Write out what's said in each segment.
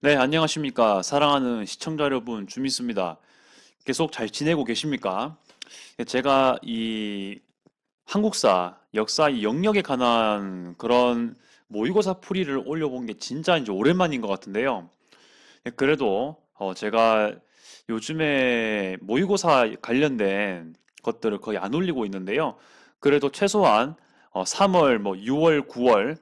네, 안녕하십니까. 사랑하는 시청자 여러분, 주미수입니다. 계속 잘 지내고 계십니까? 네, 제가 이 한국사, 역사 이 영역에 관한 그런 모의고사 풀이를 올려본 게 진짜 이제 오랜만인 것 같은데요. 네, 그래도 제가 요즘에 모의고사 관련된 것들을 거의 안 올리고 있는데요. 그래도 최소한 3월, 뭐 6월, 9월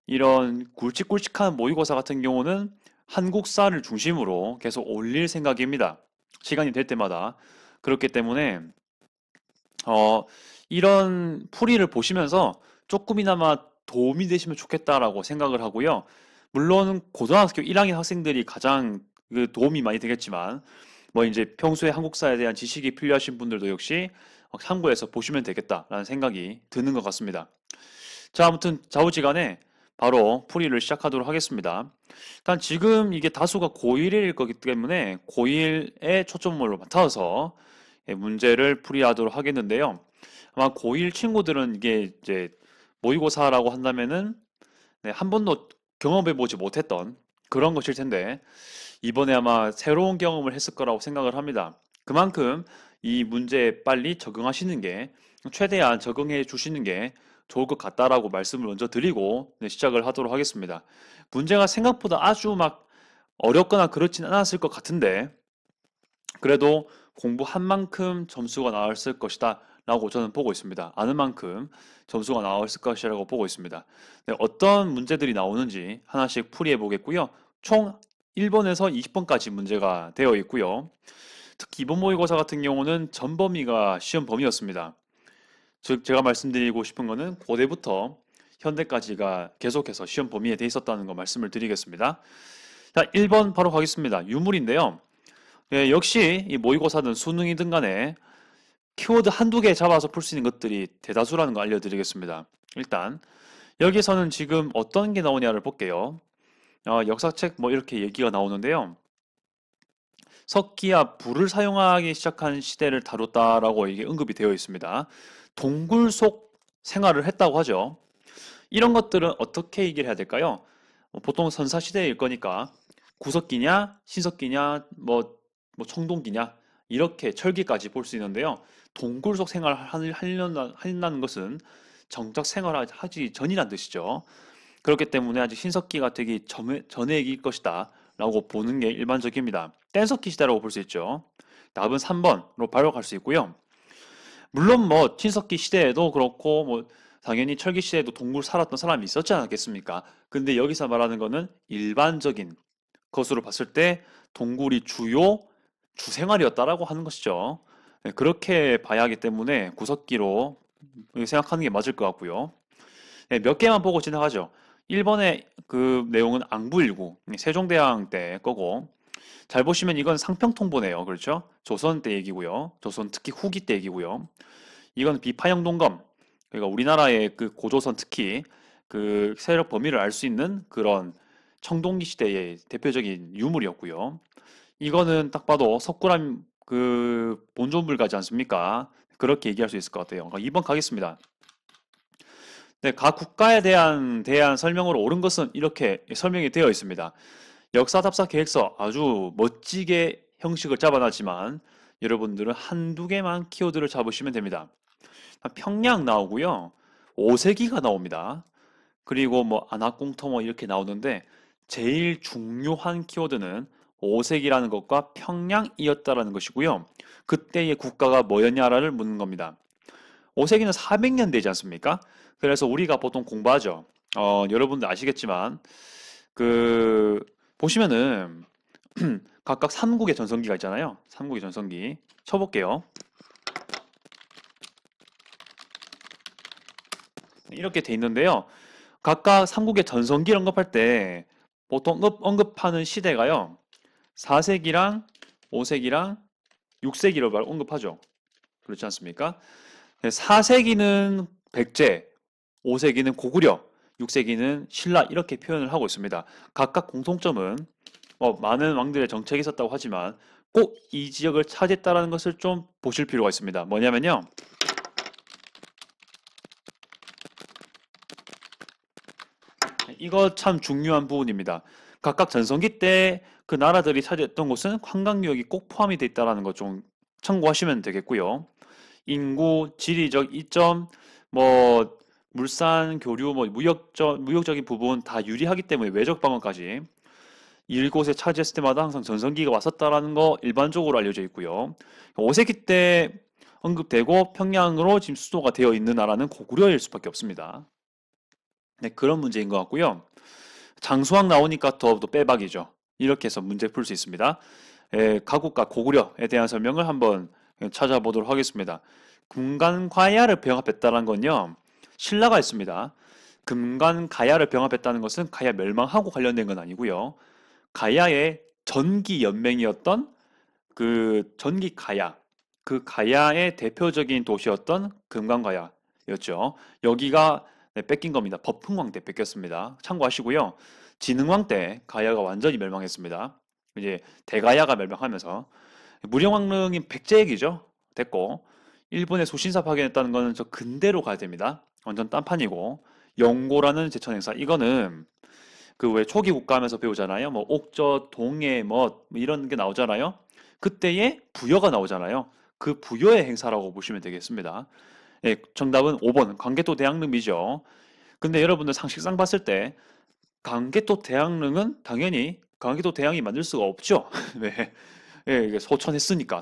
이런 굵직굵직한 모의고사 같은 경우는 한국사를 중심으로 계속 올릴 생각입니다. 시간이 될 때마다. 그렇기 때문에 어, 이런 풀이를 보시면서 조금이나마 도움이 되시면 좋겠다라고 생각을 하고요. 물론 고등학교 1학년 학생들이 가장 그 도움이 많이 되겠지만 뭐 이제 평소에 한국사에 대한 지식이 필요하신 분들도 역시 참고해서 보시면 되겠다라는 생각이 드는 것 같습니다. 자, 아무튼 좌우지간에 바로 풀이를 시작하도록 하겠습니다. 일단 지금 이게 다수가 고1일 거기 때문에 고1에 초점을 맞춰서 문제를 풀이하도록 하겠는데요. 아마 고1 친구들은 이게 이제 모의고사라고 한다면은 네, 한 번도 경험해보지 못했던 그런 것일 텐데 이번에 아마 새로운 경험을 했을 거라고 생각을 합니다. 그만큼 이 문제에 빨리 적응하시는 게 최대한 적응해 주시는 게 좋을 것 같다라고 말씀을 먼저 드리고 네, 시작을 하도록 하겠습니다. 문제가 생각보다 아주 막 어렵거나 그렇진 않았을 것 같은데 그래도 공부한 만큼 점수가 나왔을 것이다 라고 저는 보고 있습니다. 아는 만큼 점수가 나왔을 것이라고 보고 있습니다. 네, 어떤 문제들이 나오는지 하나씩 풀이해 보겠고요. 총 1번에서 20번까지 문제가 되어 있고요. 특히 이번 모의고사 같은 경우는 전범위가 시험 범위였습니다. 즉 제가 말씀드리고 싶은 거는 고대부터 현대까지가 계속해서 시험 범위에 돼 있었다는 거 말씀을 드리겠습니다. 자, 1번 바로 가겠습니다. 유물인데요. 예, 역시 이 모의고사든 수능이든 간에 키워드 한두 개 잡아서 풀 수 있는 것들이 대다수라는 거 알려드리겠습니다. 일단 여기서는 지금 어떤 게 나오냐를 볼게요. 역사책 뭐 이렇게 얘기가 나오는데요. 석기와 불을 사용하기 시작한 시대를 다뤘다라고 이게 언급이 되어 있습니다. 동굴 속 생활을 했다고 하죠. 이런 것들은 어떻게 얘기를 해야 될까요? 보통 선사시대일 거니까 구석기냐, 신석기냐, 뭐 청동기냐 이렇게 철기까지 볼 수 있는데요. 동굴 속 생활을 한다는 것은 정작 생활하기 전이란 뜻이죠. 그렇기 때문에 아직 신석기가 되기 전의 일 것이다 라고 보는 게 일반적입니다. 뗀석기 시대라고 볼 수 있죠. 답은 3번으로 바로 갈 수 있고요. 물론 뭐 친석기 시대에도 그렇고 뭐 당연히 철기 시대에도 동굴 살았던 사람이 있었지 않았겠습니까? 근데 여기서 말하는 거는 일반적인 것으로 봤을 때 동굴이 주요 주생활이었다라고 하는 것이죠. 네, 그렇게 봐야 하기 때문에 구석기로 생각하는 게 맞을 것 같고요. 네, 몇 개만 보고 지나가죠. 1번의 그 내용은 앙부일구, 세종대왕 때 거고, 잘 보시면 이건 상평통보네요. 그렇죠? 조선 때 얘기고요. 조선 특히 후기 때 얘기고요. 이건 비파형동검, 그러니까 우리나라의 그 고조선 특히 그 세력 범위를 알 수 있는 그런 청동기 시대의 대표적인 유물이었고요. 이거는 딱 봐도 석굴암 그 본조물가지 않습니까? 그렇게 얘기할 수 있을 것 같아요. 2번 가겠습니다. 네, 각 국가에 대한 설명으로 옳은 것은 이렇게 설명이 되어 있습니다. 역사답사 계획서 아주 멋지게 형식을 잡아놨지만 여러분들은 한두 개만 키워드를 잡으시면 됩니다. 평양 나오고요. 오세기가 나옵니다. 그리고 뭐 안학공터 뭐 이렇게 나오는데 제일 중요한 키워드는 오세기라는 것과 평양이었다라는 것이고요. 그때의 국가가 뭐였냐를 묻는 겁니다. 오세기는 400년 되지 않습니까? 그래서 우리가 보통 공부하죠. 여러분들 아시겠지만 그 보시면은 각각 삼국의 전성기가 있잖아요. 삼국의 전성기 쳐볼게요. 이렇게 돼 있는데요. 각각 삼국의 전성기를 언급할 때 보통 언급하는 시대가요. 4세기랑 5세기랑 6세기로 언급하죠. 그렇지 않습니까? 4세기는 백제, 5세기는 고구려, 6세기는 신라 이렇게 표현을 하고 있습니다. 각각 공통점은 많은 왕들의 정책이 있었다고 하지만 꼭 이 지역을 차지했다는 것을 좀 보실 필요가 있습니다. 뭐냐면요. 이거 참 중요한 부분입니다. 각각 전성기 때 그 나라들이 차지했던 곳은 관광유역이 꼭 포함이 돼 있다는 거 좀 참고하시면 되겠고요. 인구, 지리적 이점, 뭐 물산, 교류, 뭐 무역적인 부분 다 유리하기 때문에 외적 방어까지 이곳에 차지했을 때마다 항상 전성기가 왔었다라는 거 일반적으로 알려져 있고요. 5세기 때 언급되고 평양으로 지금 수도가 되어 있는 나라는 고구려일 수밖에 없습니다. 네, 그런 문제인 것 같고요. 장수왕 나오니까 더 빼박이죠. 이렇게 해서 문제 풀 수 있습니다. 가국과 고구려에 대한 설명을 한번 찾아보도록 하겠습니다. 금관가야를 병합했다는 건요. 신라가 있습니다. 금관가야를 병합했다는 것은 가야 멸망하고 관련된 건 아니고요. 가야의 전기 연맹이었던 그 전기 가야, 그 가야의 대표적인 도시였던 금관가야였죠. 여기가 뺏긴 겁니다. 법흥왕 때 뺏겼습니다. 참고하시고요. 진흥왕 때 가야가 완전히 멸망했습니다. 이제 대가야가 멸망하면서 무령왕릉이 백제얘기죠. 됐고 일본의 소신사 파견했다는 거는 저 근대로 가야 됩니다. 완전 딴판이고 영고라는 제천 행사 이거는 그 왜 초기 국가하면서 배우잖아요. 뭐 옥저, 동해 뭐 이런 게 나오잖아요. 그때의 부여가 나오잖아요. 그 부여의 행사라고 보시면 되겠습니다. 예, 정답은 5번 광개토 대왕릉이죠. 근데 여러분들 상식상 봤을 때 광개토 대왕릉은 당연히 광개토 대왕이 만들 수가 없죠. 네. 예, 이게 소천하셨으니까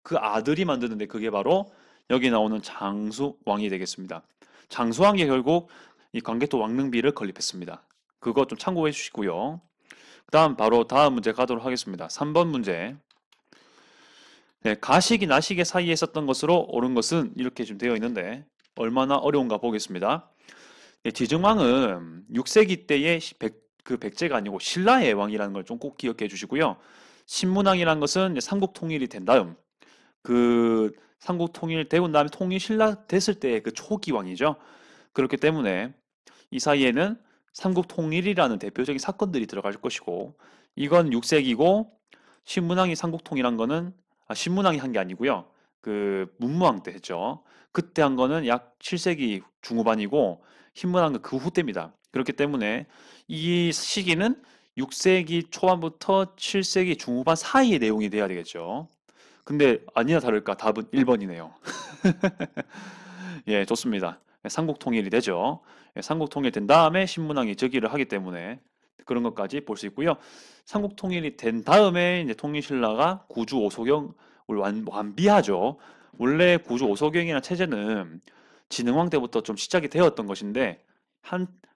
그 아들이 만드는데 그게 바로 여기 나오는 장수왕이 되겠습니다. 장수왕이 결국 이 광개토 왕릉비를 건립했습니다. 그거 좀 참고해 주시고요. 바로 다음 문제 가도록 하겠습니다. 3번 문제. 네, 가식이 나시계 사이에 있었던 것으로 옳은 것은 이렇게 좀 되어 있는데 얼마나 어려운가 보겠습니다. 네, 지증왕은 6세기 때의 그 백제가 아니고 신라의 왕이라는 걸 좀 꼭 기억해 주시고요. 신문왕이라는 것은 이제 삼국 통일이 된 다음 그 삼국 통일 되고 다음에 통일 신라 됐을 때의 그 초기 왕이죠. 그렇기 때문에 이 사이에는 삼국 통일이라는 대표적인 사건들이 들어갈 것이고 이건 6세기고 신문왕이 삼국 통일한 거는 신문왕이 한 게 아니고요. 그 문무왕 때 했죠. 그때 한 거는 약 7세기 중후반이고 신문왕은 그 후 때입니다. 그렇기 때문에 이 시기는 6세기 초반부터 7세기 중후반 사이의 내용이 돼야 되겠죠. 근데 아니나 다를까 답은 1번이네요. 예, 좋습니다. 삼국 통일이 되죠. 예, 삼국 통일된 다음에 신문왕이 즉위를 하기 때문에 그런 것까지 볼 수 있고요. 삼국 통일이 된 다음에 이제 통일신라가 구주 오소경을 완비하죠. 원래 구주 오소경이라는 체제는 진흥왕 때부터 좀 시작이 되었던 것인데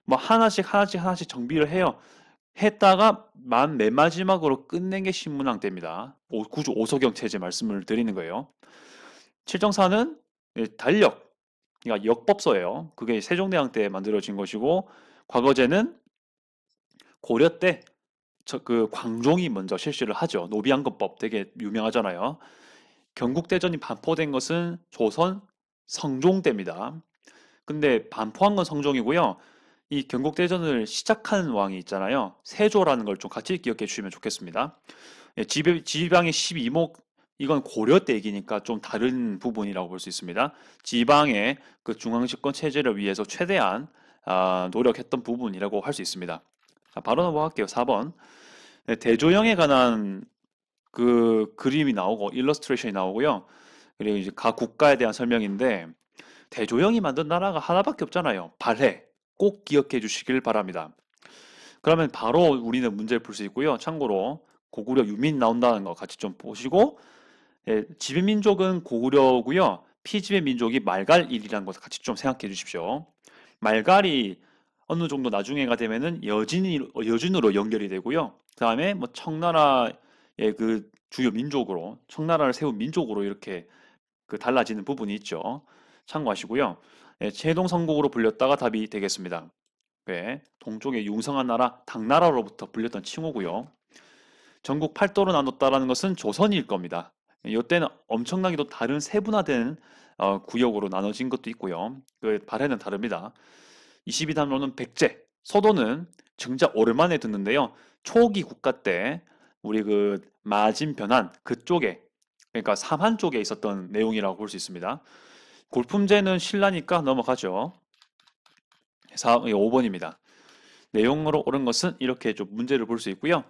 뭐 하나씩 정비를 해요. 했다가 맨 마지막으로 끝낸 게 신문왕 때입니다. 구주 오소경 체제 말씀을 드리는 거예요. 칠정사는 달력, 그러니까 역법서예요. 그게 세종대왕 때 만들어진 것이고 과거제는 고려 때 그 광종이 먼저 실시를 하죠. 노비양건법 되게 유명하잖아요. 경국대전이 반포된 것은 조선 성종 때입니다. 근데 반포한 건 성종이고요. 이 경국대전을 시작한 왕이 있잖아요. 세조라는 걸 좀 같이 기억해 주시면 좋겠습니다. 예, 지방의 12목 이건 고려 때 얘기니까 좀 다른 부분이라고 볼 수 있습니다. 지방의 그 중앙집권 체제를 위해서 최대한 노력했던 부분이라고 할 수 있습니다. 자, 바로 넘어갈게요. 4번. 네, 대조영에 관한 그 그림이 나오고 일러스트레이션이 나오고요. 그리고 이제 각 국가에 대한 설명인데 대조영이 만든 나라가 하나밖에 없잖아요. 발해. 꼭 기억해 주시길 바랍니다. 그러면 바로 우리는 문제를 풀 수 있고요. 참고로 고구려 유민 나온다는 거 같이 좀 보시고 지배민족은 고구려고요. 피지배 민족이 말갈일이라는 것을 같이 좀 생각해 주십시오. 말갈이 어느 정도 나중에가 되면은 여진으로 연결이 되고요. 그 다음에 뭐 청나라의 그 주요 민족으로 청나라를 세운 민족으로 이렇게 그 달라지는 부분이 있죠. 참고하시고요. 최동성국으로 불렸다가 답이 되겠습니다. 네, 동쪽의 융성한 나라 당나라로부터 불렸던 칭호고요. 전국 8도로 나눴다라는 것은 조선일 겁니다. 이때는 엄청나게도 다른 세분화된 구역으로 나눠진 것도 있고요. 그 발해는 다릅니다. 22단로는 백제, 서도는 정작 오랜만에 듣는데요. 초기 국가 때 우리 그 마진변한 그쪽에 그러니까 삼한 쪽에 있었던 내용이라고 볼 수 있습니다. 골품제는 신라니까 넘어가죠. 5번입니다. 내용으로 옳은 것은 이렇게 좀 문제를 볼 수 있고요.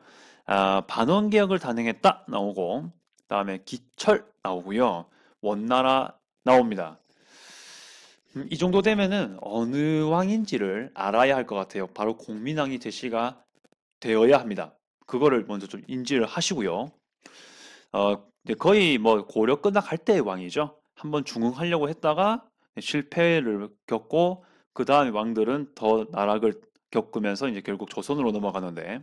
반원 개혁을 단행했다 나오고, 그다음에 기철 나오고요. 원나라 나옵니다. 이 정도 되면은 어느 왕인지를 알아야 할 것 같아요. 바로 공민왕이 제시가 되어야 합니다. 그거를 먼저 좀 인지를 하시고요. 근데 거의 뭐 고려 끝나갈 때의 왕이죠. 한번 중흥하려고 했다가 실패를 겪고 그 다음에 왕들은 더 나락을 겪으면서 이제 결국 조선으로 넘어가는데,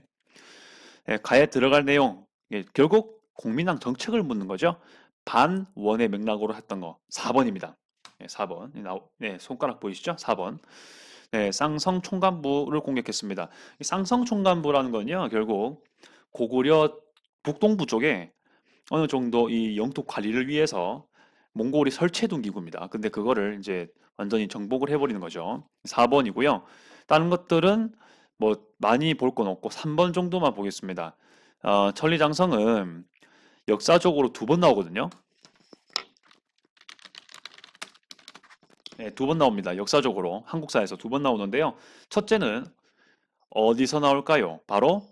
가에 들어갈 내용, 결국 공민왕 정책을 묻는 거죠. 반원의 맥락으로 했던 거 4번입니다. 4번. 네, 손가락 보이시죠? 4번. 네, 쌍성 총관부를 공격했습니다. 이 쌍성 총관부라는 건요, 결국 고구려 북동부 쪽에 어느 정도 이 영토 관리를 위해서 몽골이 설치해둔 기구입니다. 근데 그거를 이제 완전히 정복을 해버리는 거죠. 4번이고요. 다른 것들은 뭐 많이 볼 건 없고 3번 정도만 보겠습니다. 천리장성은 역사적으로 2번 나오거든요. 네, 2번 나옵니다. 역사적으로 한국사에서 2번 나오는데요. 첫째는 어디서 나올까요? 바로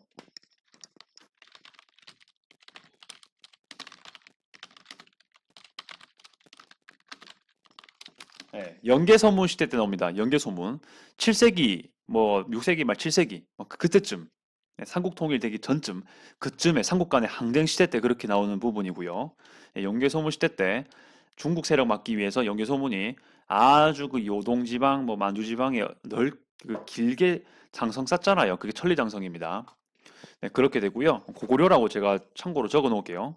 연개소문 시대 때 나옵니다. 연개소문. 7세기, 뭐 6세기 말 7세기, 뭐 그때쯤, 삼국 통일되기 전쯤, 그쯤에 삼국 간의 항쟁 시대 때 그렇게 나오는 부분이고요. 연개소문 시대 때 중국 세력 막기 위해서 연개소문이 아주 그 요동지방, 뭐 만주지방에 그 길게 장성 쌌잖아요. 그게 천리장성입니다. 네, 그렇게 되고요. 고구려라고 제가 참고로 적어 놓을게요.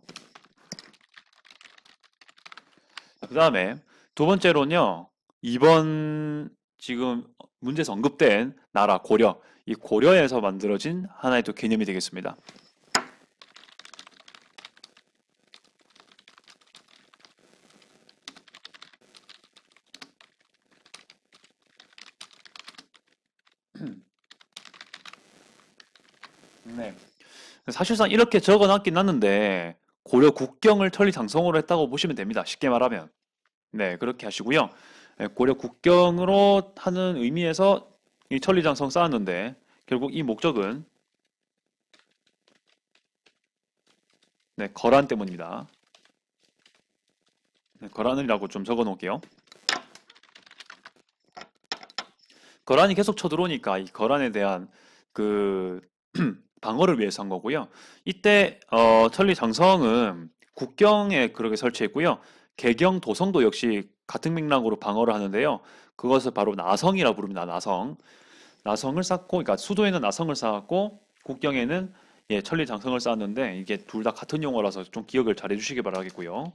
그 다음에 두 번째로는요, 이번 지금 문제에서 언급된 나라 고려, 이 고려에서 만들어진 하나의 또 개념이 되겠습니다. 네. 사실상 이렇게 적어놨긴 놨는데 고려 국경을 천리장성으로 했다고 보시면 됩니다. 쉽게 말하면. 네, 그렇게 하시고요. 고려 국경으로 하는 의미에서 이 천리장성 쌓았는데 결국 이 목적은 거란 때문입니다. 네, 거란이라고 좀 적어 놓을게요. 거란이 계속 쳐들어오니까 이 거란에 대한 그 방어를 위해서 한 거고요. 이때 천리장성은 국경에 그렇게 설치했고요. 개경 도성도 역시 같은 맥락으로 방어를 하는데요. 그것을 바로 나성이라 부릅니다. 나성. 나성을 쌓고, 그러니까 수도에는 나성을 쌓았고 국경에는 천리장성을 쌓았는데 이게 둘 다 같은 용어라서 좀 기억을 잘 해주시기 바라겠고요.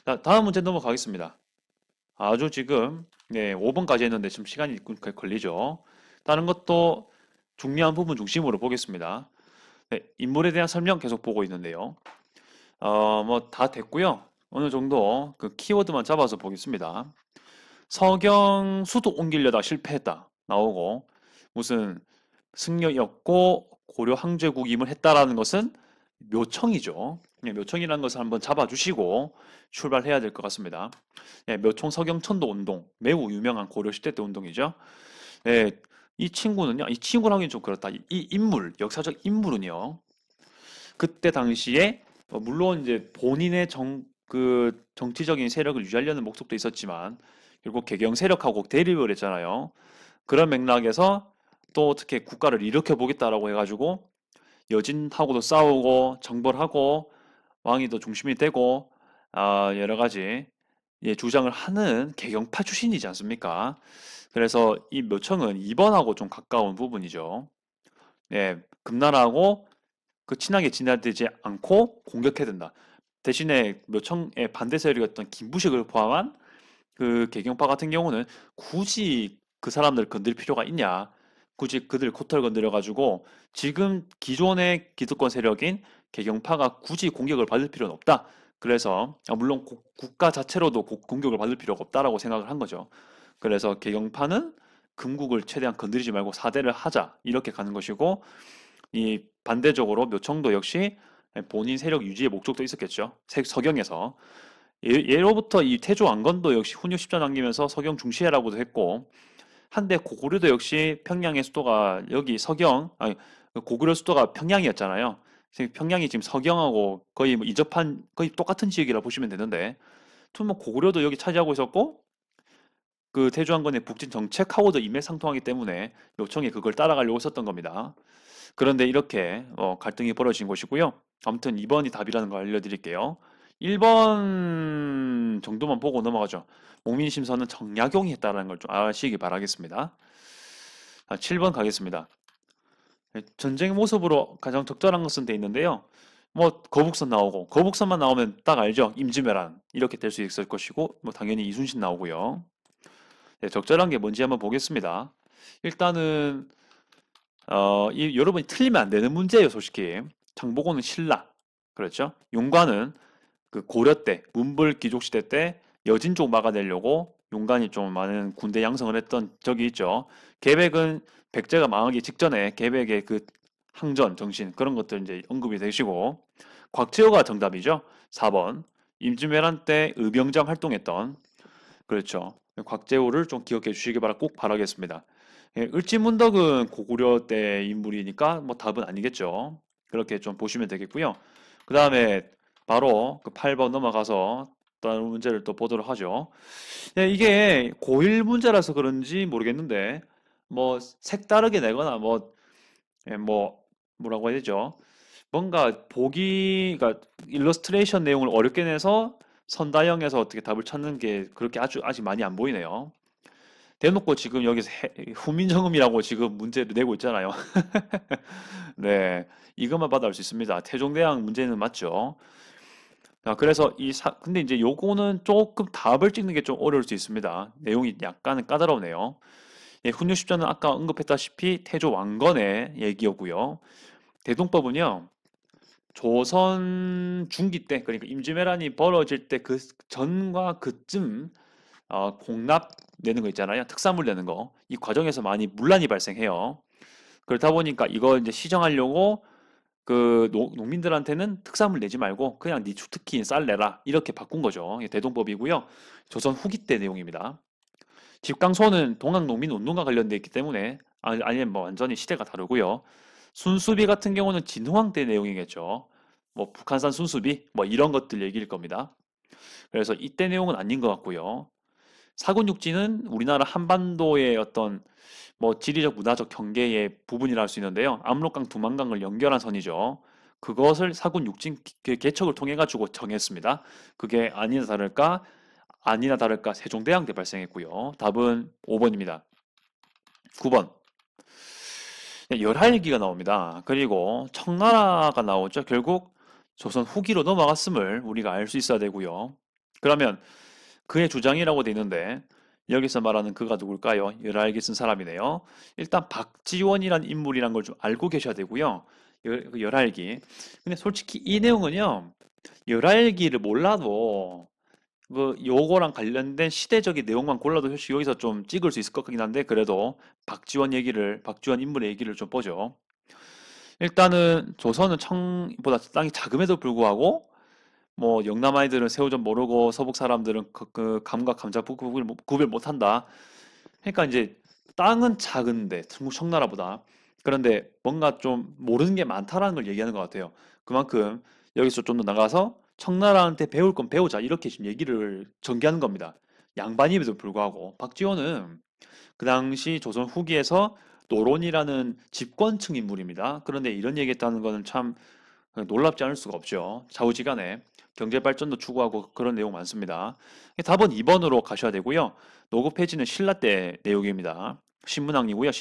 자, 다음 문제 넘어가겠습니다. 아주 지금 5번까지 했는데 지금 시간이 걸리죠. 다른 것도 중요한 부분 중심으로 보겠습니다. 네, 인물에 대한 설명 계속 보고 있는데요. 뭐 다 됐고요. 어느 정도 그 키워드만 잡아서 보겠습니다. 서경 수도 옮기려다 실패했다 나오고, 무슨 승려였고 고려 항제국임을 했다라는 것은 묘청이죠. 묘청이라는 것을 한번 잡아주시고 출발해야 될 것 같습니다. 묘청 서경천도 운동, 매우 유명한 고려 시대 때 운동이죠. 이 친구는요, 이 친구라고 하긴 좀 그렇다. 이 인물, 역사적 인물은요, 그때 당시에 물론 이제 본인의 그 정치적인 세력을 유지하려는 목적도 있었지만 결국 개경 세력하고 대립을 했잖아요. 그런 맥락에서 또 어떻게 국가를 일으켜 보겠다라고 해가지고 여진하고도 싸우고 정벌하고 왕이 더 중심이 되고 여러 가지 주장을 하는 개경파 출신이지 않습니까? 그래서 이 묘청은 2번하고 좀 가까운 부분이죠. 금나라하고 그 친하게 지내지 않고 공격해야 된다. 대신에 묘청의 반대 세력이었던 김부식을 포함한 그 개경파 같은 경우는 굳이 그 사람들 건들 필요가 있냐? 굳이 그들 코털 건드려 가지고 지금 기존의 기득권 세력인 개경파가 굳이 공격을 받을 필요는 없다. 그래서 물론 국가 자체로도 공격을 받을 필요가 없다라고 생각을 한 거죠. 그래서 개경파는 금국을 최대한 건드리지 말고 사대를 하자 이렇게 가는 것이고, 이 반대적으로 묘청도 역시 본인 세력 유지의 목적도 있었겠죠. 서경에서 예로부터 이 태조 왕건도 역시 훈육 10전 남기면서 서경 중시해라고도 했고, 한데 고구려도 역시 평양의 수도가 여기 서경, 아니 고구려 수도가 평양이었잖아요. 그래서 평양이 지금 서경하고 거의 뭐 이접한 거의 똑같은 지역이라 보시면 되는데, 뭐 고구려도 여기 차지하고 있었고 그 태조왕건의 북진 정책하고도 일맥상통하기 때문에 요청이 그걸 따라가려고 썼던 겁니다. 그런데 이렇게 갈등이 벌어진 곳이고요. 아무튼 2번이 답이라는 걸 알려드릴게요. 1번 정도만 보고 넘어가죠. 목민심서는 정약용이 했다는 걸 좀 아시기 바라겠습니다. 7번 가겠습니다. 전쟁의 모습으로 가장 적절한 것은 돼 있는데요. 뭐 거북선 나오고, 거북선만 나오면 딱 알죠. 임진왜란 이렇게 될 수 있을 것이고, 뭐 당연히 이순신 나오고요. 네, 적절한 게 뭔지 한번 보겠습니다. 일단은 여러분이 틀리면 안 되는 문제예요, 솔직히. 장보고는 신라, 그렇죠? 용관은 그 고려 때, 문불 귀족 시대 때 여진 쪽 막아내려고 용관이 좀 많은 군대 양성을 했던 적이 있죠. 계백은 백제가 망하기 직전에 계백의 그 항전 정신 그런 것들 이제 언급이 되시고, 곽지호가 정답이죠. 4번. 임진왜란 때 의병장 활동했던, 그렇죠. 곽재호를 좀 기억해 주시기 꼭 바라겠습니다. 예, 을지문덕은 고구려 때 인물이니까 뭐 답은 아니겠죠. 그렇게 좀 보시면 되겠고요. 그 다음에 바로 그 8번 넘어가서 다른 문제를 또 보도록 하죠. 예, 이게 고1 문제라서 그런지 모르겠는데 뭐 색다르게 내거나 뭐 뭐라고 해야 되죠? 뭔가 보기가 일러스트레이션 내용을 어렵게 내서 선다형에서 어떻게 답을 찾는 게 그렇게 아직 많이 안 보이네요. 대놓고 지금 여기서 후민정음이라고 지금 문제를 내고 있잖아요. 네, 이것만 봐도 알 수 있습니다. 태종대왕 문제는 맞죠. 그래서 근데 이제 요거는 조금 답을 찍는 게 좀 어려울 수 있습니다. 내용이 약간은 까다롭네요. 예, 훈유십전은 아까 언급했다시피 태조 왕건의 얘기였고요. 대동법은요, 조선 중기 때, 그러니까 임진왜란이 벌어질 때 그 전과 그쯤 공납 내는 거 있잖아요. 특사물 내는 거. 이 과정에서 많이 문란이 발생해요. 그렇다 보니까 이거 이제 시정하려고 그 농민들한테는 특사물 내지 말고 그냥 네 주특기인 쌀 내라 이렇게 바꾼 거죠. 이게 대동법이고요. 조선 후기 때 내용입니다. 집강소는 동학농민운동과 관련돼 있기 때문에 아니면 뭐 완전히 시대가 다르고요. 순수비 같은 경우는 진흥왕 때 내용이겠죠. 뭐 북한산 순수비 뭐 이런 것들 얘기일 겁니다. 그래서 이때 내용은 아닌 것 같고요. 사군육지는 우리나라 한반도의 어떤 뭐 지리적 문화적 경계의 부분이라 할 수 있는데요. 압록강 두만강을 연결한 선이죠. 그것을 사군육진 개척을 통해 가지고 정했습니다. 그게 아니나 다를까 세종대왕 때 발생했고요. 답은 5번입니다. 9번. 열하일기가 나옵니다. 그리고 청나라가 나오죠. 결국 조선 후기로 넘어갔음을 우리가 알 수 있어야 되고요. 그러면 그의 주장이라고 돼 있는데 여기서 말하는 그가 누굴까요? 열하일기 쓴 사람이네요. 일단 박지원이란 인물이란 걸 좀 알고 계셔야 되고요. 열하일기. 근데 솔직히 이 내용은요. 열하일기를 몰라도 요거랑 관련된 시대적인 내용만 골라도 사실 여기서 좀 찍을 수 있을 것 같긴 한데 그래도 박지원 인물의 얘기를 좀 보죠. 일단은 조선은 청보다 땅이 작음에도 불구하고 뭐 영남 아이들은 새우젓 모르고 서북 사람들은 그 감과 감자 구별 못한다. 그러니까 이제 땅은 작은데 중국 청나라보다 그런데 뭔가 좀 모르는 게 많다라는 걸 얘기하는 것 같아요. 그만큼 여기서 좀 더 나가서 청나라한테 배울 건 배우자 이렇게 지금 얘기를 전개하는 겁니다. 양반임에도 불구하고 박지원은 그 당시 조선 후기에서 노론이라는 집권층 인물입니다. 그런데 이런 얘기했다는 거는 참 놀랍지 않을 수가 없죠. 좌우지간에 경제 발전도 추구하고 그런 내용 많습니다. 답은 2번으로 가셔야 되고요. 노구 폐지는 신라 때 내용입니다. 신문왕이고요.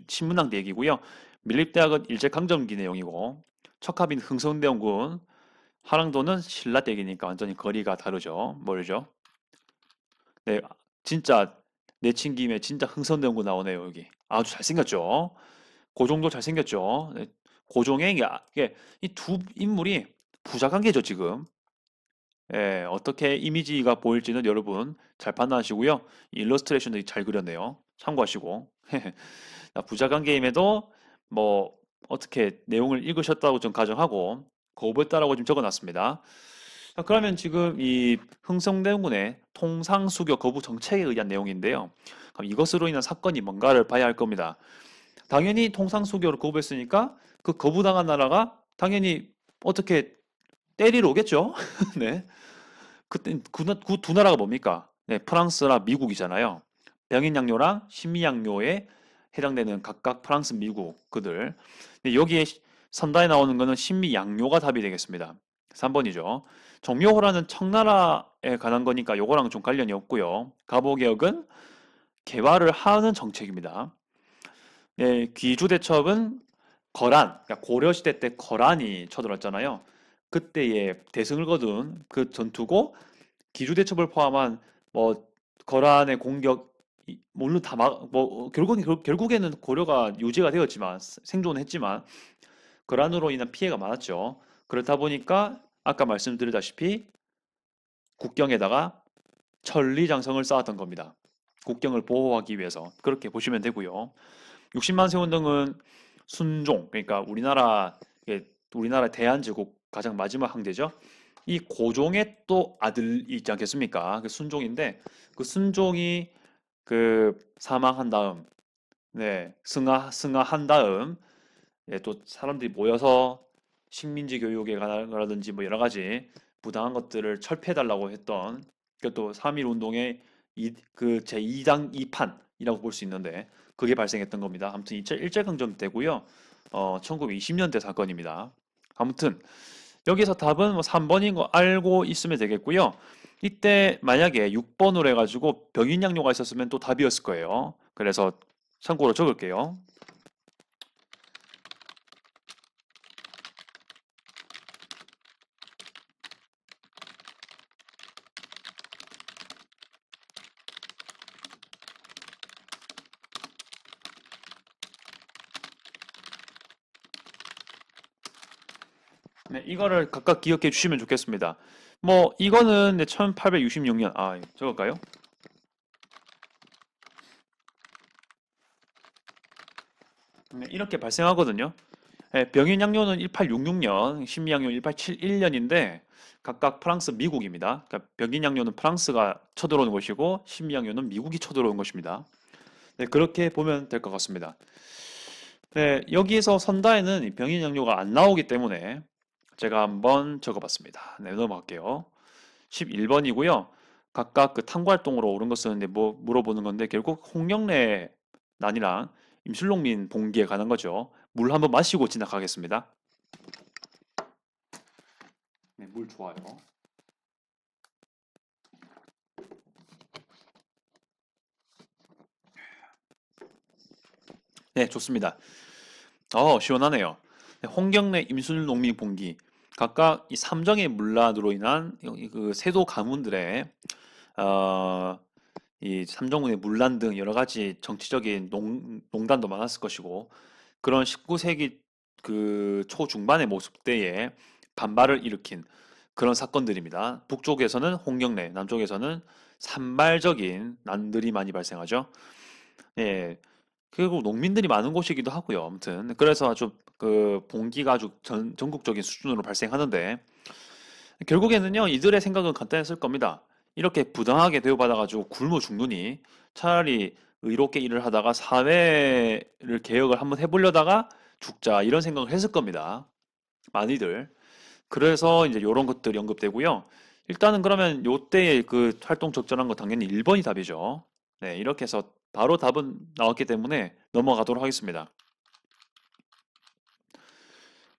신문왕 때 얘기고요. 밀립대학은 일제강점기 내용이고 척합인 흥선대원군 하랑도는 신라 때 얘기니까 완전히 거리가 다르죠. 멀죠. 네, 진짜 내친 김에 진짜 흥선대원군 나오네요. 여기 아주 잘생겼죠. 고종도 잘생겼죠. 네, 고종의 이게 이 두 인물이 부자 관계죠, 지금. 예, 어떻게 이미지가 보일지는 여러분 잘 판단하시고요. 일러스트레이션도 잘 그렸네요. 참고하시고. 부자 관계임에도 뭐 어떻게 내용을 읽으셨다고 좀 가정하고 거부했다라고 좀 적어놨습니다. 자, 그러면 지금 이 흥성대군의 통상수교 거부 정책에 의한 내용인데요. 그럼 이것으로 인한 사건이 뭔가를 봐야 할 겁니다. 당연히 통상수교를 거부했으니까 그 거부당한 나라가 당연히 어떻게 때리러 오겠죠? 네. 그때 그 두 나라가 뭡니까? 네, 프랑스랑 미국이잖아요. 병인양요랑 신미양요에 해당되는 각각 프랑스, 미국 그들. 근데 여기에 선다에 나오는 거는 신미양요가 답이 되겠습니다. 3번이죠. 정묘호라는 청나라에 관한 거니까 요거랑 좀 관련이 없고요. 가보개혁은 개화를 하는 정책입니다. 네, 귀주대첩은 거란, 그러니까 고려시대 때 거란이 쳐들었잖아요. 그때의 대승을 거둔 그 전투고 기주대첩을 포함한 뭐 거란의 공격 물론 다뭐 결국에는 고려가 유지가 되었지만 생존했지만 거란으로 인한 피해가 많았죠. 그렇다 보니까 아까 말씀드렸다시피 국경에다가 천리장성을 쌓았던 겁니다. 국경을 보호하기 위해서 그렇게 보시면 되고요. 60만 세운동은 순종 그러니까 우리나라 대한제국 가장 마지막 황제죠. 이 고종의 또 아들이 있지 않겠습니까? 그 순종인데 그 순종이 그 사망한 다음 네 승하한 다음 예, 또 사람들이 모여서 식민지 교육에 관하라든지 뭐 여러 가지 부당한 것들을 철폐해달라고 했던 그것도 3.1 운동의 그 제2당 2판이라고 볼 수 있는데 그게 발생했던 겁니다. 아무튼 일제강점 때고요. 1920년대 사건입니다. 아무튼 여기서 답은 뭐 3번인 거 알고 있으면 되겠고요. 이때 만약에 6번으로 해가지고 병인양요가 있었으면 또 답이었을 거예요. 그래서 참고로 적을게요. 네, 이거를 각각 기억해 주시면 좋겠습니다. 뭐 이거는 1866년 적을까요? 네, 이렇게 발생하거든요. 네, 병인양요는 1866년, 신미양요는 1871년인데 각각 프랑스, 미국입니다. 그러니까 병인양요는 프랑스가 쳐들어오는 것이고 신미양요는 미국이 쳐들어오는 것입니다. 네, 그렇게 보면 될 것 같습니다. 네, 여기에서 선다에는 이 병인양요가 안 나오기 때문에 제가 한번 적어봤습니다. 네, 넘어갈게요. 11번이고요. 각각 그 탐구 활동으로 옳은 거 쓰는데 뭐 물어보는 건데 결국 홍영래 난이랑 임실롱민 봉기에 관한 거죠. 물 한번 마시고 지나가겠습니다. 네, 물 좋아요. 네, 좋습니다. 시원하네요. 네, 홍경래 임술농민 봉기 각각 이 삼정의 문란으로 인한 그 세도 가문들의 어, 이 삼정군의 문란 등 여러 가지 정치적인 농단도 많았을 것이고 그런 19세기 그 초중반의 모습대에 반발을 일으킨 그런 사건들입니다. 북쪽에서는 홍경래, 남쪽에서는 산발적인 난들이 많이 발생하죠. 예, 그리고 농민들이 많은 곳이기도 하고요. 아무튼 그래서 아주 그 봉기가 아주 전국적인 수준으로 발생하는데 결국에는요 이들의 생각은 간단했을 겁니다. 이렇게 부당하게 대우받아가지고 굶어 죽느니 차라리 의롭게 일을 하다가 사회를 개혁을 한번 해보려다가 죽자 이런 생각을 했을 겁니다. 많이들. 그래서 이제 이런 것들이 언급되고요. 일단은 그러면 요때의 그 활동 적절한 거 당연히 1번이 답이죠. 네, 이렇게 해서 바로 답은 나왔기 때문에 넘어가도록 하겠습니다.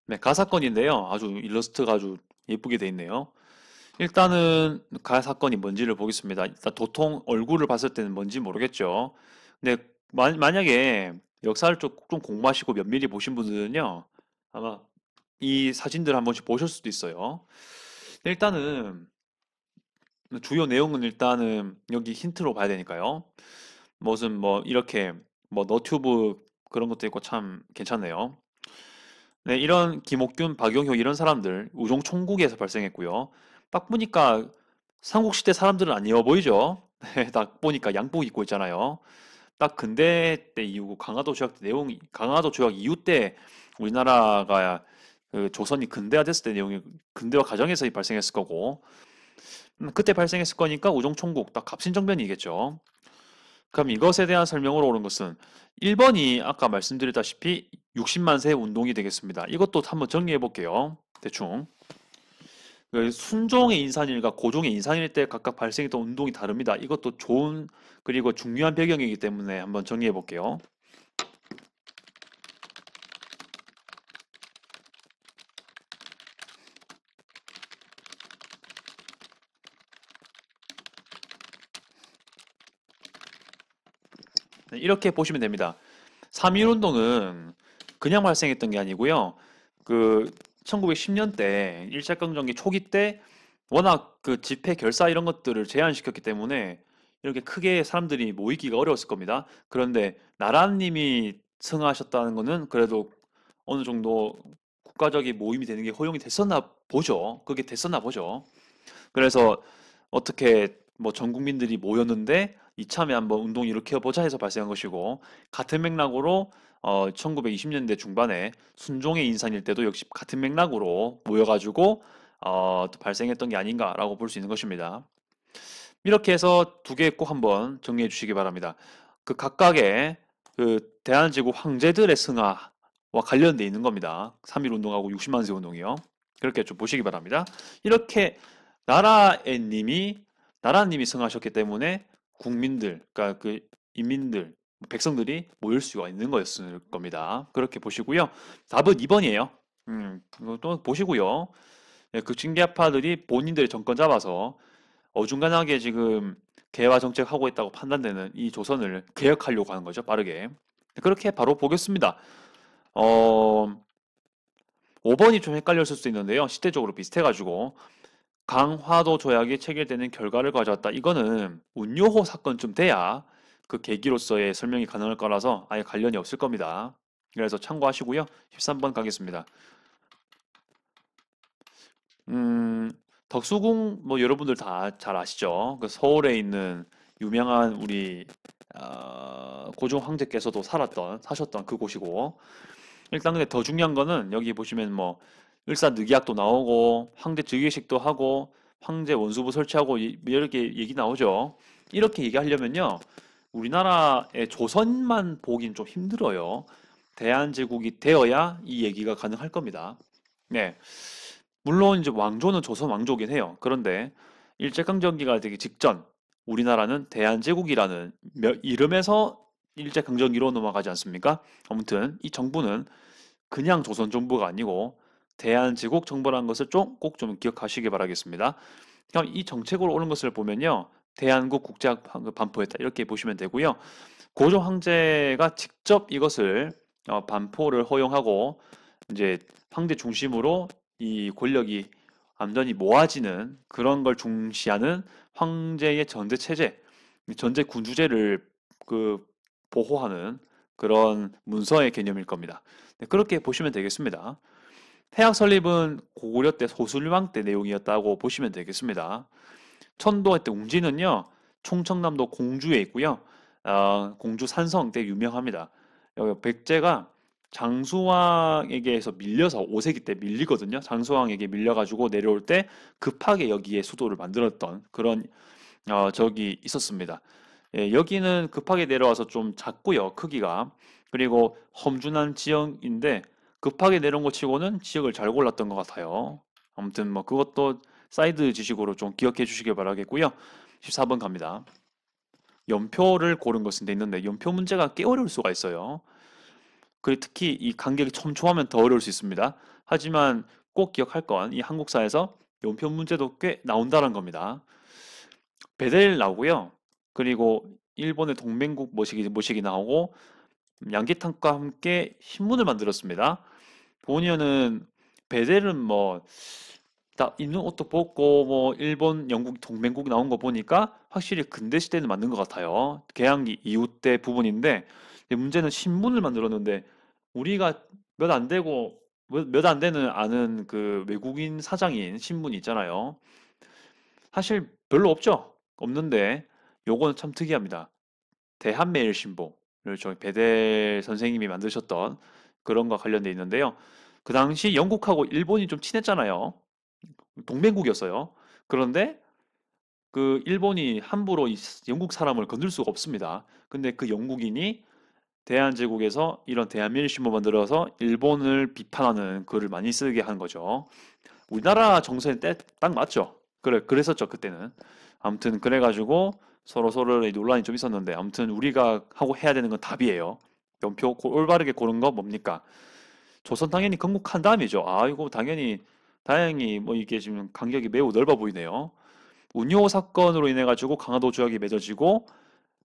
네, 가사건인데요. 아주 일러스트가 아주 예쁘게 돼 있네요. 일단은 가사건이 뭔지를 보겠습니다. 일단 도통 얼굴을 봤을 때는 뭔지 모르겠죠. 근데 만약에 역사를 좀 공부하시고 면밀히 보신 분들은요. 아마 이 사진들 한 번씩 보실 수도 있어요. 일단은 주요 내용은 일단은 여기 힌트로 봐야 되니까요. 무슨 뭐 이렇게 뭐 너튜브 그런 것도 있고 참 괜찮네요. 네, 이런 김옥균, 박용효 이런 사람들 우종 총국에서 발생했고요. 딱 보니까 삼국시대 사람들은 아니어 보이죠? 네, 딱 보니까 양복 입고 있잖아요. 딱 근대 때 이후 강화도 조약 때 내용이 강화도 조약 이후 때 우리나라가 그 조선이 근대화됐을 때 내용이 근대화 과정에서 발생했을 거고 그때 발생했을 거니까 우종총국 딱 갑신정변이겠죠. 그럼 이것에 대한 설명으로 오는 것은 1번이 아까 말씀드렸다시피 60만 세 운동이 되겠습니다. 이것도 한번 정리해 볼게요. 대충. 그 순종의 인산일과 고종의 인산일 때 각각 발생했던 운동이 다릅니다. 이것도 좋은 그리고 중요한 배경이기 때문에 한번 정리해 볼게요. 네, 이렇게 보시면 됩니다. 3.1 운동은 그냥 발생했던 게 아니고요. 그 1910년대 일제강점기 초기 때 워낙 그 집회 결사 이런 것들을 제한시켰기 때문에 이렇게 크게 사람들이 모이기가 어려웠을 겁니다. 그런데 나라님이 승하하셨다는 거는 그래도 어느 정도 국가적인 모임이 되는 게 허용이 됐었나 보죠. 그게 됐었나 보죠. 그래서 어떻게 뭐 전 국민들이 모였는데 이참에 한번 운동 일으켜보자 해서 발생한 것이고 같은 맥락으로 1920년대 중반에 순종의 인산일 때도 역시 같은 맥락으로 모여가지고 또 발생했던 게 아닌가라고 볼 수 있는 것입니다. 이렇게 해서 두 개 꼭 한번 정리해 주시기 바랍니다. 그 각각의 그 대한제국 황제들의 승하와 관련돼 있는 겁니다. 3.1 운동하고 60만 세 운동이요. 그렇게 좀 보시기 바랍니다. 이렇게 나라님이 승하셨기 때문에 국민들, 그러니까 그 인민들, 백성들이 모일 수가 있는 거였을 겁니다. 그렇게 보시고요. 답은 2번이에요. 또 보시고요. 예, 그 징계파들이 본인들의 정권 잡아서 어중간하게 지금 개화 정책하고 있다고 판단되는 이 조선을 개혁하려고 하는 거죠. 빠르게. 그렇게 바로 보겠습니다. 어, 5번이 좀 헷갈렸을 수도 있는데요. 시대적으로 비슷해가지고 강화도 조약이 체결되는 결과를 가져왔다. 이거는 운요호 사건쯤 돼야 그 계기로서의 설명이 가능할 거라서 아예 관련이 없을 겁니다. 그래서 참고하시고요. 13번 가겠습니다. 음, 덕수궁 뭐 여러분들 다 잘 아시죠? 그 서울에 있는 유명한 우리 고종 황제께서도 사셨던 그곳이고 일단 근데 더 중요한 거는 여기 보시면 뭐 을사늑약도 나오고 황제 즉위식도 하고 황제 원수부 설치하고 이렇게 얘기 나오죠. 이렇게 얘기하려면요. 우리나라의 조선만 보긴 좀 힘들어요. 대한제국이 되어야 이 얘기가 가능할 겁니다. 네. 물론 이제 왕조는 조선 왕조긴 해요. 그런데 일제강점기가 되기 직전 우리나라는 대한제국이라는 이름에서 일제강점기로 넘어가지 않습니까? 아무튼 이 정부는 그냥 조선 정부가 아니고 대한제국 정부라는 것을 좀 꼭 좀 기억하시기 바라겠습니다. 그럼 이 정책으로 오는 것을 보면요. 대한국 국제학 반포했다 이렇게 보시면 되고요. 고종 황제가 직접 이것을 반포를 허용하고 이제 황제 중심으로 이 권력이 완전히 모아지는 그런 걸 중시하는 황제의 전제 체제, 전제 군주제를 그 보호하는 그런 문서의 개념일 겁니다. 네, 그렇게 보시면 되겠습니다. 태학 설립은 고구려 때 소술왕 때 내용이었다고 보시면 되겠습니다. 천도 때 웅지는요, 충청남도 공주에 있고요. 공주 산성 때 유명합니다. 여기 백제가 장수왕에게서 밀려서 5세기 때 밀리거든요. 장수왕에게 밀려가지고 내려올 때 급하게 여기에 수도를 만들었던 그런 적이 있었습니다. 예, 여기는 급하게 내려와서 좀 작고요, 크기가. 그리고 험준한 지형인데 급하게 내려온 것 치고는 지역을 잘 골랐던 것 같아요. 아무튼 뭐 그것도 사이드 지식으로 좀 기억해 주시길 바라겠고요. 14번 갑니다. 연표를 고른 것은 돼 있는데 연표 문제가 꽤 어려울 수가 있어요. 그리고 특히 이 간격이 촘촘하면 더 어려울 수 있습니다. 하지만 꼭 기억할 건 이 한국사에서 연표 문제도 꽤 나온다는 겁니다. 베델 나오고요. 그리고 일본의 동맹국 모시기 나오고 양기탕과 함께 신문을 만들었습니다. 보니어는 베델은 뭐 딱 입는 옷도 벗고 뭐 일본, 영국 동맹국 나온 거 보니까 확실히 근대 시대는 맞는 것 같아요. 개항기 이후 때 부분인데 문제는 신문을 만들었는데 우리가 몇 안 되고 몇 안 되는 아는 그 외국인 사장인 신문이 있잖아요. 사실 별로 없죠. 없는데 요거는 참 특이합니다. 대한매일신보를 저희 배대 선생님이 만드셨던 그런 거 관련돼 있는데요. 그 당시 영국하고 일본이 좀 친했잖아요. 동맹국이었어요. 그런데 그 일본이 함부로 영국 사람을 건들 수가 없습니다. 근데 그 영국인이 대한제국에서 이런 대한민일신문 만들어서 일본을 비판하는 글을 많이 쓰게 한 거죠. 우리나라 정서에 딱 맞죠. 그랬었죠, 그때는. 아무튼 그래가지고 서로의 논란이 좀 있었는데, 아무튼 우리가 하고 해야 되는 건 답이에요. 연표 올바르게 고른 거 뭡니까? 조선 당연히 건국한 다음이죠. 아, 이거 당연히 다행히 뭐 이게 지금 간격이 매우 넓어 보이네요. 운요 사건으로 인해 가지고 강화도 조약이 맺어지고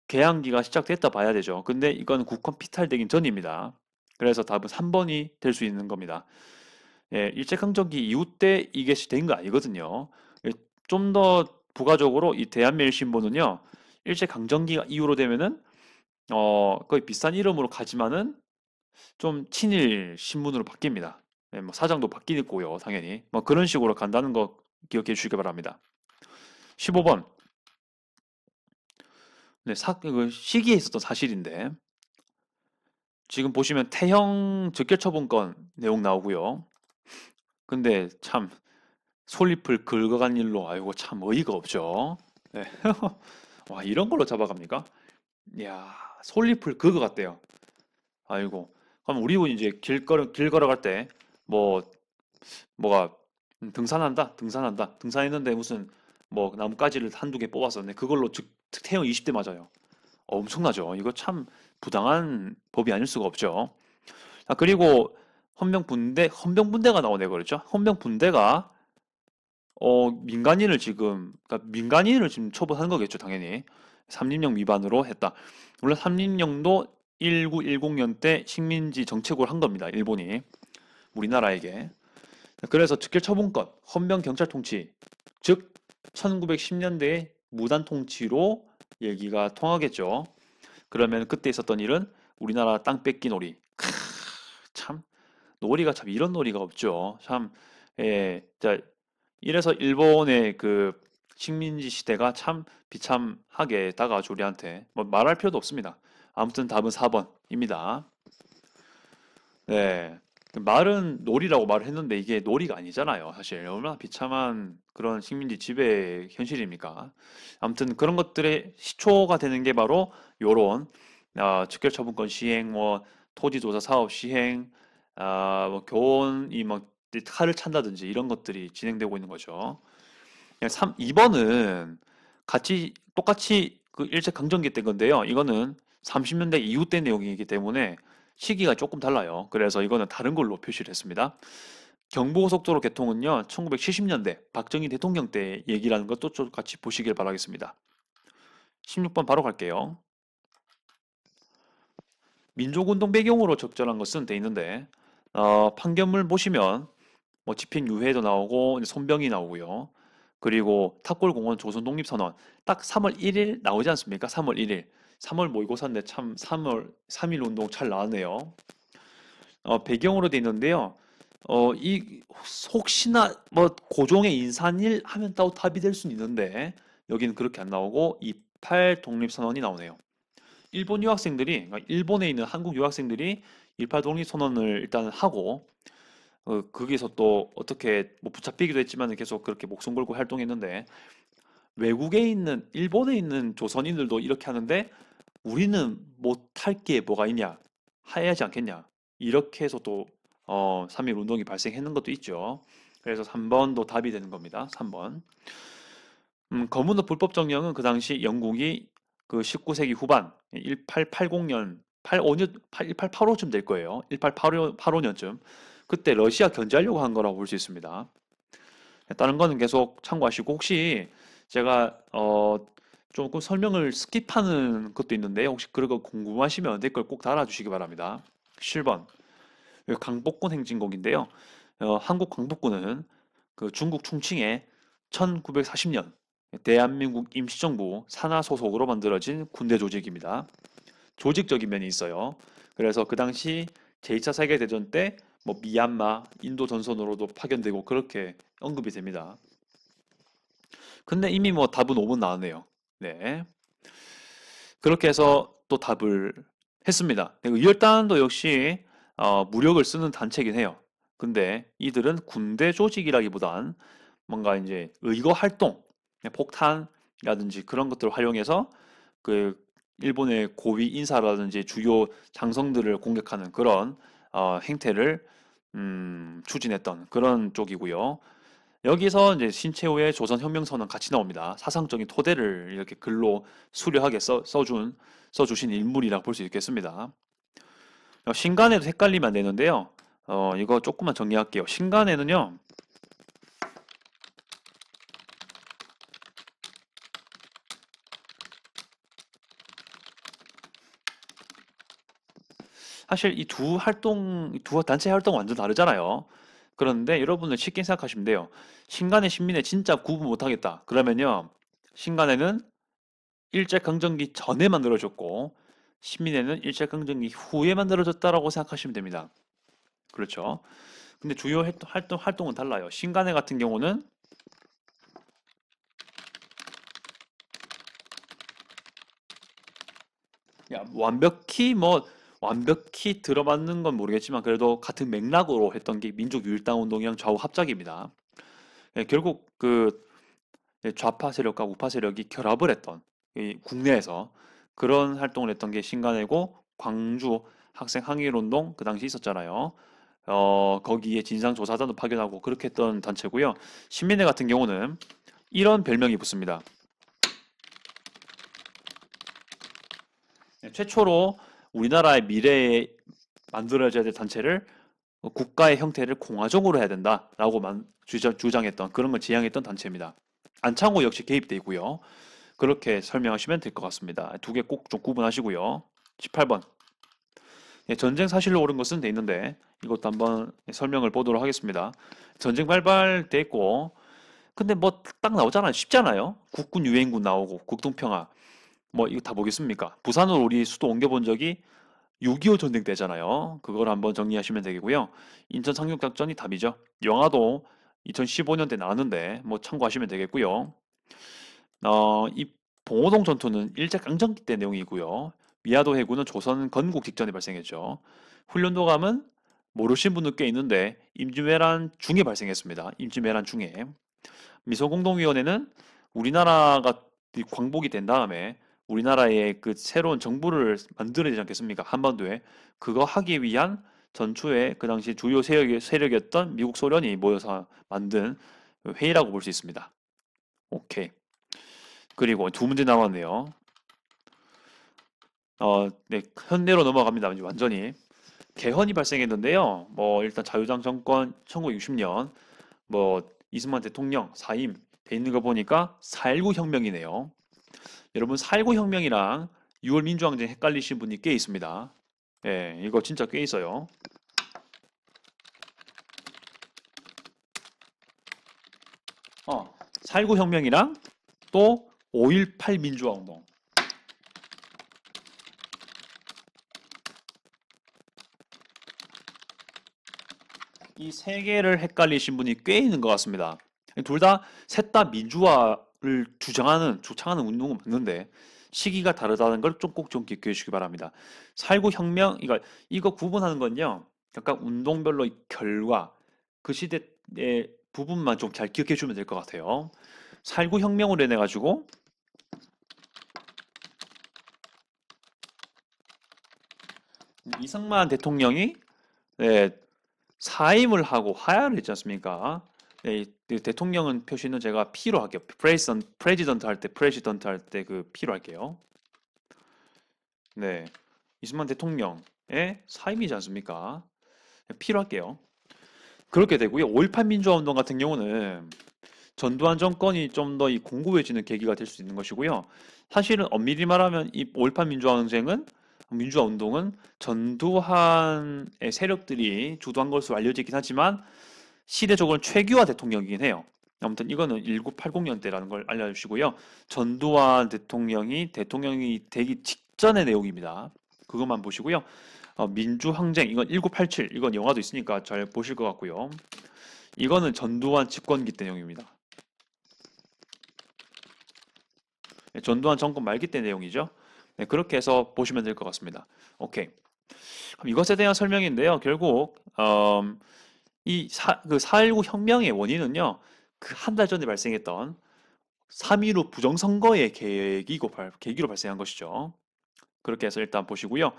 개항기가 시작됐다 봐야 되죠. 근데 이건 국헌 피탈되긴 전입니다. 그래서 답은 3번이 될 수 있는 겁니다. 예, 일제강점기 이후 때 이게 된 거 아니거든요. 좀 더 부가적으로 이 대한매일신보는요, 일제강점기가 이후로 되면은 거의 비싼 이름으로 가지만은 좀 친일 신문으로 바뀝니다. 예, 뭐 사장도 바뀌고요, 당연히. 뭐 그런 식으로 간다는 거 기억해 주시기 바랍니다. 15번. 네, 그 시기에 있었던 사실인데, 지금 보시면 태형 즉결처분권 내용 나오고요. 근데 참 솔잎을 긁어간 일로 아이고 참 어이가 없죠. 네. 와, 이런 걸로 잡아갑니까? 이야, 솔잎을 긁어갔대요. 아이고. 그럼 우리 이제 길 걸어갈 때 뭐 뭐가 등산한다 등산했는데 무슨 뭐 나뭇가지를 한두 개 뽑았었네. 그걸로 태형 20대 맞아요. 엄청나죠. 이거 참 부당한 법이 아닐 수가 없죠. 아, 그리고 헌병분대가 나오네 그랬죠. 헌병분대가 그러니까 민간인을 지금 처벌한 거겠죠, 당연히. 삼림령 위반으로 했다. 물론 삼림령도 1910년 때 식민지 정책으로 한 겁니다, 일본이. 우리나라에게. 그래서 즉결처분권, 헌병 경찰 통치, 즉 1910년대의 무단 통치로 얘기가 통하겠죠. 그러면 그때 있었던 일은 우리나라 땅 뺏기 놀이. 참 놀이가 참 이런 놀이가 없죠. 참 예, 자 이래서 일본의 그 식민지 시대가 참 비참하게 다가와죠 우리한테. 뭐 말할 필요도 없습니다. 아무튼 답은 4번입니다. 네. 말은 놀이라고 말을 했는데 이게 놀이가 아니잖아요. 사실 얼마나 비참한 그런 식민지 지배 현실입니까? 아무튼 그런 것들의 시초가 되는 게 바로 요런 즉결처분권 시행, 뭐 토지조사 사업 시행, 뭐 교원이 막 칼을 찬다든지 이런 것들이 진행되고 있는 거죠. 2번은 똑같이 그 일제강점기 때 건데요. 이거는 30년대 이후 때 내용이기 때문에 시기가 조금 달라요. 그래서 이거는 다른 걸로 표시를 했습니다. 경부고속도로 개통은요, 1970년대 박정희 대통령 때 얘기라는 것도 좀 같이 보시길 바라겠습니다. 16번 바로 갈게요. 민족운동 배경으로 적절한 것은 돼 있는데, 판결문 보시면 뭐 집행유예도 나오고 손병이 나오고요. 그리고 탑골공원 조선 독립선언 딱 3월 1일 나오지 않습니까? 3월 1일. 3월 모의고사인데 참 3월 3일 운동 잘 나왔네요. 배경으로 돼 있는데요. 이 혹시나 뭐 고종의 인산일 하면 또 답이 될 수는 있는데 여기는 그렇게 안 나오고 28 독립선언이 나오네요. 일본 유학생들이 그러니까 일본에 있는 한국 유학생들이 28 독립선언을 일단 하고 거기서 또 어떻게 뭐 붙잡히기도 했지만 계속 그렇게 목숨 걸고 활동했는데 외국에 있는 일본에 있는 조선인들도 이렇게 하는데 우리는 못할 게 뭐가 있냐? 해야지 않겠냐? 이렇게 해서 또 3.1 운동이 발생했는 것도 있죠. 그래서 3번도 답이 되는 겁니다. 3번. 거문도 불법 정령은 그 당시 영국이 그 19세기 후반 1880년 85년 1885쯤 될 거예요. 1885년쯤 그때 러시아 견제하려고 한 거라고 볼 수 있습니다. 다른 거는 계속 참고하시고 혹시 제가 조금 설명을 스킵하는 것도 있는데 혹시 그런 거 궁금하시면 댓글 꼭 달아주시기 바랍니다. 7번 강복군 행진곡인데요. 한국 광복군은 그 중국 충칭에 1940년 대한민국 임시정부 산하 소속으로 만들어진 군대 조직입니다. 조직적인 면이 있어요. 그래서 그 당시 제2차 세계대전 때 뭐 미얀마, 인도 전선으로도 파견되고 그렇게 언급이 됩니다. 근데 이미 뭐 답은 5번 나왔네요. 네. 그렇게 해서 또 답을 했습니다. 의열단도 역시 무력을 쓰는 단체이긴 해요. 근데 이들은 군대 조직이라기보단 뭔가 이제 의거 활동, 폭탄이라든지 그런 것들을 활용해서 그 일본의 고위 인사라든지 주요 장성들을 공격하는 그런 행태를 추진했던 그런 쪽이고요. 여기서 이제 신채호의 조선혁명선언 같이 나옵니다. 사상적인 토대를 이렇게 글로 수려하게 써주신 인물이라고 볼 수 있겠습니다. 신간에도 헷갈리면 안 되는데요. 이거 조금만 정리할게요. 신간에는요, 사실 이 두 단체 활동 완전 다르잖아요. 그런데 여러분은 쉽게 생각하시면 돼요. 신간의 신민의 진짜 구분 못하겠다. 그러면요, 신간에는 일제강점기 전에 만들어졌고, 신민회는 일제강점기 후에 만들어졌다라고 생각하시면 됩니다. 그렇죠? 근데 주요 활동은 달라요. 신간회 같은 경우는 완벽히 들어맞는 건 모르겠지만 그래도 같은 맥락으로 했던 게 민족유일당운동이랑 좌우 합작입니다. 결국 그 좌파 세력과 우파 세력이 결합을 했던 이 국내에서 그런 활동을 했던 게 신간회고 광주 학생 항일운동 그 당시 있었잖아요. 거기에 진상조사단도 파견하고 그렇게 했던 단체고요. 신민회 같은 경우는 이런 별명이 붙습니다. 최초로 우리나라의 미래에 만들어져야 될 단체를 국가의 형태를 공화정으로 해야 된다라고 주장했던 그런 걸 지향했던 단체입니다. 안창호 역시 개입돼 있고요. 그렇게 설명하시면 될 것 같습니다. 두 개 꼭 좀 구분하시고요. 18번. 전쟁 사실로 옳은 것은 돼 있는데 이것도 한번 설명을 보도록 하겠습니다. 전쟁 발발돼 있고 근데 뭐 딱 나오잖아요. 쉽잖아요. 국군 유엔군 나오고 국동평화 뭐 이거 다 보겠습니까? 부산으로 우리 수도 옮겨본 적이 6.25 전쟁 때잖아요. 그걸 한번 정리하시면 되겠고요. 인천 상륙작전이 답이죠. 영화도 2015년 때 나왔는데 뭐 참고하시면 되겠고요. 이 봉오동 전투는 일제강점기 때 내용이고요. 위화도 해군은 조선 건국 직전에 발생했죠. 훈련도감은 모르신 분들 꽤 있는데 임진왜란 중에 발생했습니다. 임진왜란 중에. 미소공동위원회는 우리나라가 광복이 된 다음에 우리나라의 그 새로운 정부를 만들어야 되지 않겠습니까? 한반도에. 그거 하기 위한 전초에 그 당시 주요 세력이었던 미국 소련이 모여서 만든 회의라고 볼 수 있습니다. 오케이. 그리고 두 문제 남았네요. 네, 현대로 넘어갑니다. 이제 완전히. 개헌이 발생했는데요. 뭐 일단 자유당 정권 1960년 뭐 이승만 대통령 사임 돼 있는 거 보니까 4.19 혁명이네요. 여러분 4.19 혁명이랑 6월 민주항쟁 헷갈리신 분이 꽤 있습니다. 예, 이거 진짜 꽤 있어요. 4.19 혁명이랑 또 5.18 민주화 운동. 이 세 개를 헷갈리신 분이 꽤 있는 것 같습니다. 셋 다 민주화를 주창하는 운동은 맞는데 시기가 다르다는 걸 좀 꼭 좀 기억해 주시기 바랍니다. 4.19 혁명, 이거 구분하는 건요. 각각 운동별로 결과, 그 시대의 부분만 좀 잘 기억해 주면 될 것 같아요. 4.19 혁명으로 인해 가지고 이승만 대통령이 네, 사임을 하고 하야를 했지 않습니까? 네, 이 대통령은 표시는 제가 P로 할게요. 프레지던트 할 때 그 P로 할게요. 네, 이승만 대통령의 사임이지 않습니까? P로 할게요. 그렇게 되고요. 5.18 민주화 운동 같은 경우는 전두환 정권이 좀 더 이 공고해지는 계기가 될 수 있는 것이고요. 사실은 엄밀히 말하면 이 5.18 민주화 운동은 전두환의 세력들이 주도한 것으로 알려지긴 하지만 시대적으로는 최규하 대통령이긴 해요. 아무튼 이거는 1980년 때라는 걸 알려주시고요. 전두환 대통령이 되기 직전의 내용입니다. 그것만 보시고요. 민주항쟁 이건 1987 이건 영화도 있으니까 잘 보실 것 같고요. 이거는 전두환 집권기 때 내용입니다. 네, 전두환 정권 말기 때 내용이죠. 네, 그렇게 해서 보시면 될 것 같습니다. 오케이. 그럼 이것에 대한 설명인데요. 결국 그 4.19 혁명의 원인은요, 그 한 달 전에 발생했던 3.15 부정선거의 계기로 발생한 것이죠. 그렇게 해서 일단 보시고요.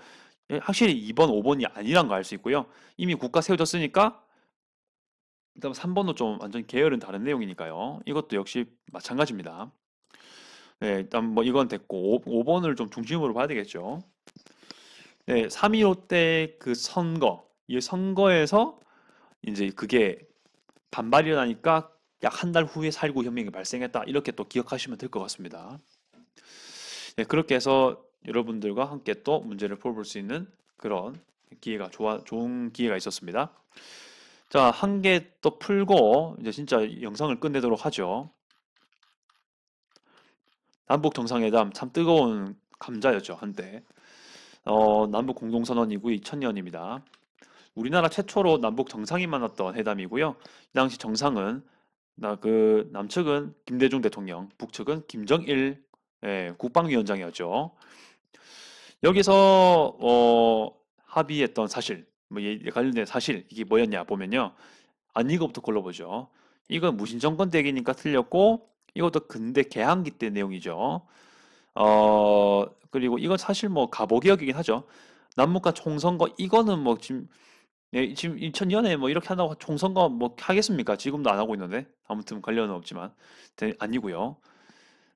예, 확실히 2번, 5번이 아니란 거 알 수 있고요. 이미 국가 세워졌으니까 일단 3번도 좀 완전 계열은 다른 내용이니까요. 이것도 역시 마찬가지입니다. 네, 일단 뭐 이건 됐고 5번을 좀 중심으로 봐야 되겠죠. 네, 3.15 때 그 선거, 이 선거에서 이제 그게 반발이 일어나니까 약 한 달 후에 4.19 혁명이 발생했다. 이렇게 또 기억하시면 될 것 같습니다. 네, 그렇게 해서 여러분들과 함께 또 문제를 풀어볼 수 있는 그런 좋은 기회가 있었습니다. 자, 한 개 또 풀고 이제 진짜 영상을 끝내도록 하죠. 남북 정상회담 참 뜨거운 감자였죠, 한때. 남북 공동선언이고 2000년입니다. 우리나라 최초로 남북 정상이 만났던 회담이고요. 이 당시 정상은 남측은 김대중 대통령, 북측은 김정일 국방위원장이었죠. 여기서 합의했던 사실, 관련된 사실 이게 뭐였냐 보면요. 이거부터 골라보죠. 이건 무신정권 때기니까 틀렸고 이것도 근대 개항기 때 내용이죠. 그리고 이건 사실 뭐 가보개혁이긴 하죠. 남북한 총선거 이거는 뭐 지금 2000년에 뭐 이렇게 한다고 총선거 뭐 하겠습니까? 지금도 안 하고 있는데 아무튼 관련은 없지만 아니고요.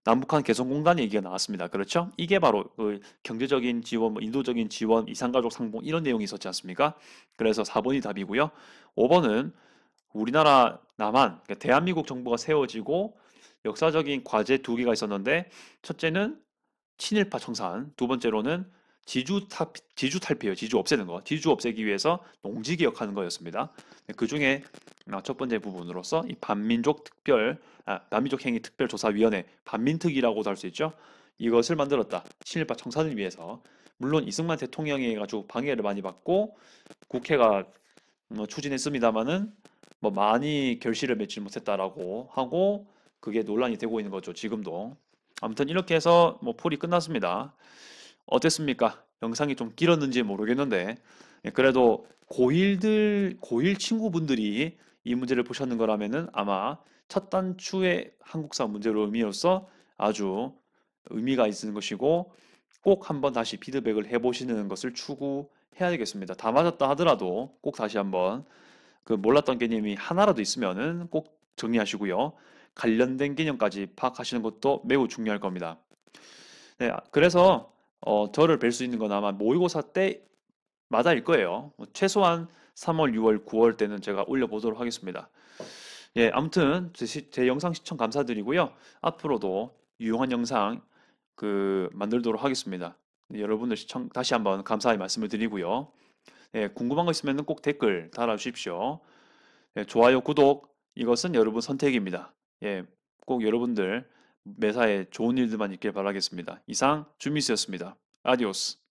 남북한 개성공단 얘기가 나왔습니다. 그렇죠? 이게 바로 그 경제적인 지원, 뭐 인도적인 지원, 이산가족 상봉 이런 내용이 있었지 않습니까? 그래서 4번이 답이고요. 5번은 우리나라 남한, 그러니까 대한민국 정부가 세워지고 역사적인 과제 두 개가 있었는데 첫째는 친일파 청산, 두 번째로는 지주 탈피예요. 지주 없애는 거. 지주 없애기 위해서 농지 개혁하는 거였습니다. 그 중에 첫 번째 부분으로서 이 반민족 행위 특별조사위원회, 반민특위라고도 할 수 있죠. 이것을 만들었다. 친일파 청산을 위해서. 물론 이승만 대통령이 해가지고 방해를 많이 받고 국회가 추진했습니다마는 뭐 많이 결실을 맺지 못했다라고 하고 그게 논란이 되고 있는 거죠. 지금도. 아무튼 이렇게 해서 뭐 풀이 끝났습니다. 어땠습니까? 영상이 좀 길었는지 모르겠는데 그래도 고1 친구분들이 이 문제를 보셨는 거라면은 아마 첫 단추의 한국사 문제로 의미로서 아주 의미가 있는 것이고 꼭 한번 다시 피드백을 해보시는 것을 추구해야 되겠습니다. 다 맞았다 하더라도 꼭 다시 한번 그 몰랐던 개념이 하나라도 있으면은 꼭 정리하시고요. 관련된 개념까지 파악하시는 것도 매우 중요할 겁니다. 네, 그래서 저를 뵐 수 있는 건 아마 모의고사 때마다일 거예요. 최소한 3월, 6월, 9월 때는 제가 올려보도록 하겠습니다. 예, 아무튼 제 영상 시청 감사드리고요. 앞으로도 유용한 영상 만들도록 하겠습니다. 네, 여러분들 시청 다시 한번 감사의 말씀을 드리고요. 예, 궁금한 거 있으면 꼭 댓글 달아주십시오. 예, 좋아요, 구독 이것은 여러분 선택입니다. 예, 꼭 여러분들 매사에 좋은 일들만 있길 바라겠습니다. 이상 주미스였습니다. 아디오스.